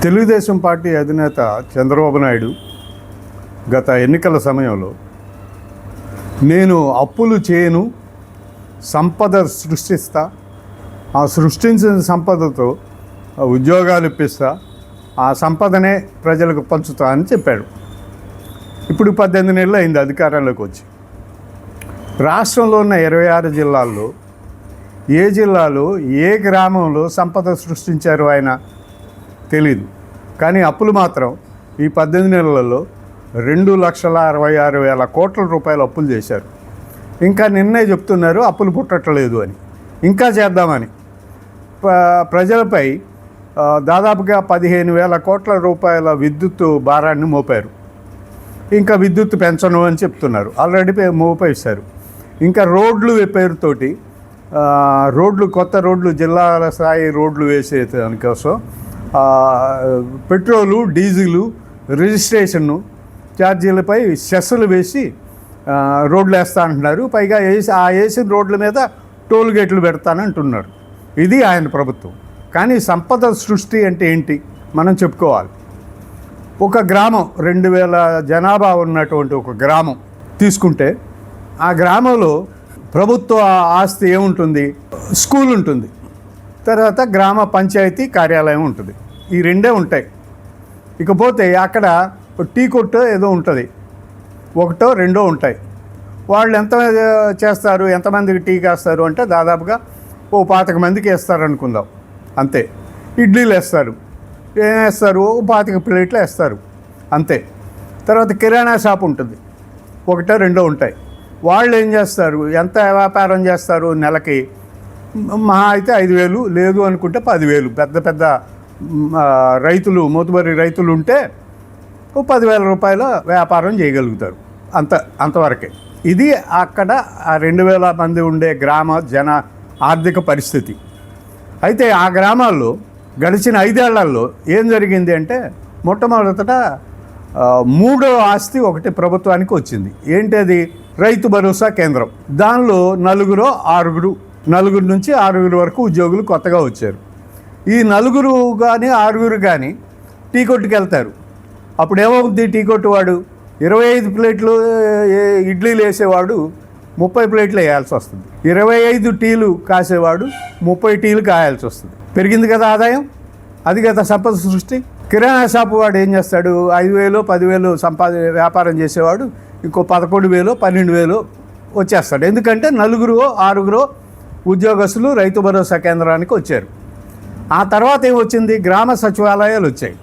Telugu Desam party అధినేత చంద్రబాబు నాయుడు గత ఎన్నికల సమయంలో నేను అప్పులు చేయను, సంపద సృష్టిస్తా, ఆ సృష్టించిన సంపదతో ఉద్యోగాలు ఇప్పిస్తా, ఆ సంపదనే ప్రజలకు పంచుతా అని చెప్పాడు. ఇప్పుడు 18 నెలలు అయింది అధికారంలోకి వచ్చి. రాష్ట్రంలో ఉన్న 26 జిల్లాల్లో ఏ జిల్లాలో ఏ గ్రామంలో సంపద సృష్టించారు ఆయన తెలీదు. కానీ అప్పులు మాత్రం ఈ 18 నెలలలో 2,66,000 కోట్ల రూపాయలు అప్పులు చేశారు. ఇంకా నిన్నే చెప్తున్నారు అప్పులు పుట్టట్లేదు అని, ఇంకా చేద్దామని. ప్రజలపై దాదాపుగా 15,000 కోట్ల రూపాయల విద్యుత్ భారాన్ని మోపారు. ఇంకా విద్యుత్ పెంచను అని చెప్తున్నారు. ఆల్రెడీ మోపేశారు. ఇంకా రోడ్లు పేరుతోటి కొత్త రోడ్లు, జిల్లాల స్థాయి రోడ్లు వేసే దానికోసం పెట్రోలు, డీజిలు, రిజిస్ట్రేషన్ను ఛార్జీలపై సెస్సులు వేసి రోడ్లు వేస్తా అంటున్నారు. పైగా వేసిన రోడ్ల మీద టోల్ గేట్లు పెడతానంటున్నారు. ఇది ఆయన ప్రభుత్వం. కానీ సంపద సృష్టి అంటే ఏంటి మనం చెప్పుకోవాలి. ఒక గ్రామం, 2,000 జనాభా ఉన్నటువంటి ఒక గ్రామం తీసుకుంటే ఆ గ్రామంలో ప్రభుత్వ ఆస్తి ఏముంటుంది? స్కూల్ ఉంటుంది, తర్వాత గ్రామ పంచాయతీ కార్యాలయం ఉంటుంది. ఈ రెండే ఉంటాయి. ఇకపోతే అక్కడ టీ కొట్టు ఏదో ఉంటుంది, ఒకటో రెండో ఉంటాయి. వాళ్ళు ఎంత చేస్తారు, ఎంతమందికి టీ కాస్తారు అంటే దాదాపుగా 25 మందికి వేస్తారు అనుకుందాం, అంతే. ఇడ్లీలు వేస్తారు, ఏం వేస్తారు? 25 ప్లేట్లు వేస్తారు, అంతే. తర్వాత కిరాణా షాప్ ఉంటుంది, ఒకటో రెండో ఉంటాయి. వాళ్ళు ఏం చేస్తారు, ఎంత వ్యాపారం చేస్తారు నెలకి? మహా అయితే 5,000, లేదు అనుకుంటే 10,000. పెద్ద పెద్ద రైతులు, మోతుబరి రైతులు ఉంటే 10,000 రూపాయల వ్యాపారం చేయగలుగుతారు, అంతవరకే. ఇది అక్కడ ఆ 2,000 మంది ఉండే గ్రామ జన ఆర్థిక పరిస్థితి. అయితే ఆ గ్రామాల్లో గడిచిన 5 ఏళ్లలో ఏం జరిగింది అంటే, మొట్టమొదట 3వ ఆస్తి ఒకటి ప్రభుత్వానికి వచ్చింది. ఏంటి అది? రైతు భరోసా కేంద్రం. దానిలో 4 నుంచి 6 వరకు ఉద్యోగులు కొత్తగా వచ్చారు. ఈ 4 కానీ 6 కానీ టీ కొట్టుకు వెళ్తారు. అప్పుడు ఏమవుద్ది? టీ కొట్టు వాడు 25 ప్లేట్లు ఇడ్లీలు వేసేవాడు 30 ప్లేట్లు వేయాల్సి వస్తుంది. 25 టీలు కాసేవాడు 30 టీలు కాయాల్సి వస్తుంది. పెరిగింది కదా ఆదాయం, అది కదా సంపద సృష్టి. కిరాణా షాపు వాడు ఏం చేస్తాడు? 5,000, 10,000 వ్యాపారం చేసేవాడు ఇంకో 11,000, 12,000 వచ్చేస్తాడు. ఎందుకంటే 4, 6 ఉద్యోగస్తులు రైతు భరోసా కేంద్రానికి వచ్చారు. ఆ తర్వాత ఏమొచ్చింది? గ్రామ సచివాలయాలు వచ్చాయి.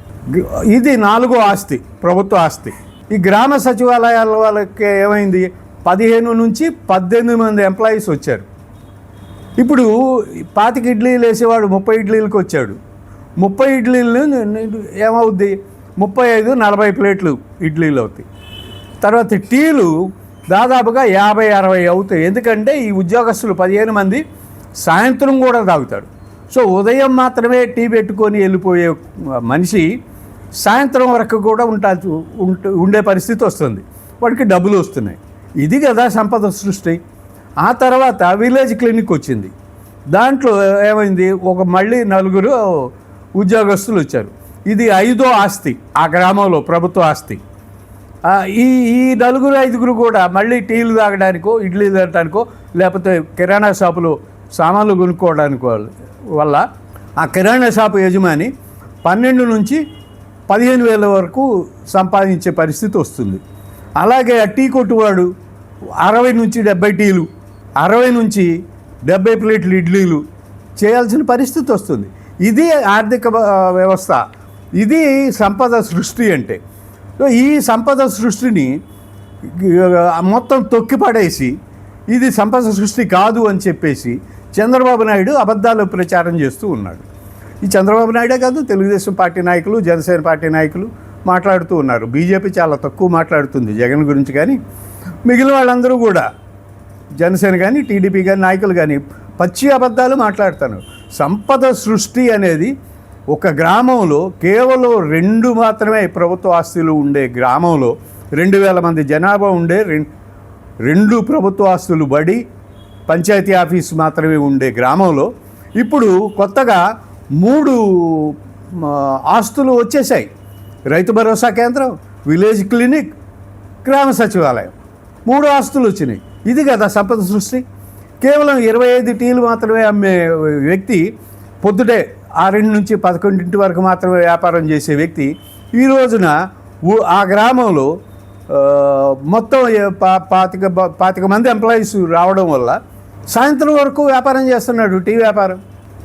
ఇది 4వ ఆస్తి, ప్రభుత్వ ఆస్తి. ఈ గ్రామ సచివాలయాల వాళ్ళకి ఏమైంది? 15 నుంచి 18 మంది ఎంప్లాయీస్ వచ్చారు. ఇప్పుడు 25 ఇడ్లీలు వేసేవాడు 30 ఇడ్లీలకు వచ్చాడు. 30 ఇడ్లీలు ఏమవుద్ది? 35, 40 ప్లేట్లు ఇడ్లీలు అవుతాయి. తర్వాత టీలు దాదాపుగా 50, 60 అవుతాయి. ఎందుకంటే ఈ ఉద్యోగస్తులు 15 మంది సాయంత్రం కూడా తాగుతారు. సో ఉదయం మాత్రమే టీ పెట్టుకొని వెళ్ళిపోయే మనిషి సాయంత్రం వరకు కూడా ఉండే పరిస్థితి వస్తుంది. వాడికి డబ్బులు వస్తున్నాయి. ఇది కదా సంపద సృష్టి. ఆ తర్వాత విలేజ్ క్లినిక్ వచ్చింది. దాంట్లో ఏమైంది? మళ్ళీ 4 ఉద్యోగస్తులు వచ్చారు. ఇది 5వ ఆస్తి ఆ గ్రామంలో, ప్రభుత్వ ఆస్తి. ఈ 4, 5 కూడా మళ్ళీ టీలు తాగడానికో, ఇడ్లీలు తాగడానికో, లేకపోతే కిరాణా షాపులో సామాన్లు కొనుక్కోవడానికో వల్ల ఆ కిరాణా షాపు యజమాని 12 నుంచి 15,000 వరకు సంపాదించే పరిస్థితి వస్తుంది. అలాగే ఆ టీ కొట్టువాడు 60 నుంచి 70 టీలు, 60 నుంచి 70 ప్లేట్లు ఇడ్లీలు చేయాల్సిన పరిస్థితి వస్తుంది. ఇది ఆర్థిక వ్యవస్థ, ఇది సంపద సృష్టి అంటే. ఈ సంపద సృష్టిని మొత్తం తొక్కిపడేసి ఇది సంపద సృష్టి కాదు అని చెప్పేసి చంద్రబాబు నాయుడు అబద్ధాలు ప్రచారం చేస్తూ ఉన్నాడు. ఈ చంద్రబాబు నాయుడే కాదు, తెలుగుదేశం పార్టీ నాయకులు, జనసేన పార్టీ నాయకులు మాట్లాడుతూ ఉన్నారు. బీజేపీ చాలా తక్కువ మాట్లాడుతుంది జగన్ గురించి, కానీ మిగిలిన వాళ్ళందరూ కూడా జనసేన కానీ, టీడీపీ కానీ, నాయకులు కానీ పచ్చి అబద్ధాలు మాట్లాడుతున్నారు. సంపద సృష్టి అనేది ఒక గ్రామంలో కేవలం 2 మాత్రమే ప్రభుత్వ ఆస్తులు ఉండే గ్రామంలో, 2,000 మంది జనాభా ఉండే 2 ప్రభుత్వ ఆస్తులు బడి, పంచాయతీ ఆఫీసు మాత్రమే ఉండే గ్రామంలో ఇప్పుడు కొత్తగా 3 ఆస్తులు వచ్చేసాయి. రైతు భరోసా కేంద్రం, విలేజ్ క్లినిక్, గ్రామ సచివాలయం, 3 ఆస్తులు వచ్చినాయి. ఇది కదా సంపద సృష్టి. కేవలం 25 టీలు మాత్రమే అమ్మే వ్యక్తి, పొద్దుటే 6 నుంచి 11 వరకు మాత్రమే వ్యాపారం చేసే వ్యక్తి ఈ రోజున ఆ గ్రామంలో మొత్తం 25 మంది ఎంప్లాయీస్ రావడం వల్ల సాయంత్రం వరకు వ్యాపారం చేస్తున్నాడు, టీ వ్యాపారం.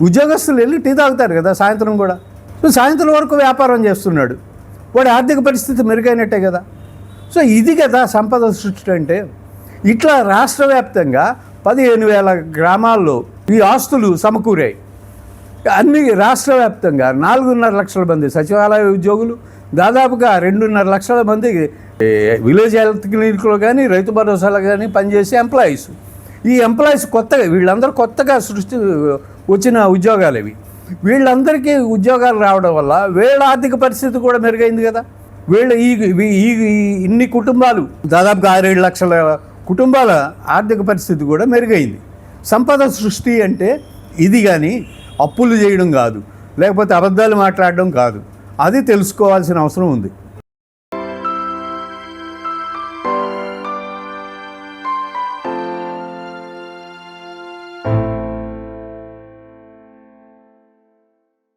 ఉద్యోగస్తులు వెళ్ళి టీ తాగుతారు కదా సాయంత్రం కూడా. సో సాయంత్రం వరకు వ్యాపారం చేస్తున్నాడు, వాడి ఆర్థిక పరిస్థితి మెరుగైనట్టే కదా. సో ఇది కదా సంపద సృష్టి అంటే. ఇట్లా రాష్ట్ర వ్యాప్తంగా 15,000 గ్రామాల్లో ఈ ఆస్తులు సమకూరాయి. అన్ని రాష్ట్ర వ్యాప్తంగా 4.5 లక్షల మంది సచివాలయ ఉద్యోగులు, దాదాపుగా 2.5 లక్షల మంది విలేజ్ హెల్త్ క్లినిక్లో కానీ రైతు భరోసాలో కానీ పనిచేసే ఎంప్లాయీస్. ఈ ఎంప్లాయీస్ కొత్తగా, వీళ్ళందరూ కొత్తగా వచ్చిన ఉద్యోగాలు ఇవి. వీళ్ళందరికీ ఉద్యోగాలు రావడం వల్ల వీళ్ళ ఆర్థిక పరిస్థితి కూడా మెరుగైంది కదా. వీళ్ళ ఇన్ని కుటుంబాలు, దాదాపుగా 6-7 లక్షల కుటుంబాల ఆర్థిక పరిస్థితి కూడా మెరుగైంది. సంపద సృష్టి అంటే ఇది కానీ అప్పులు చేయడం కాదు, లేకపోతే అబద్ధాలు మాట్లాడడం కాదు. అది తెలుసుకోవాల్సిన అవసరం ఉంది.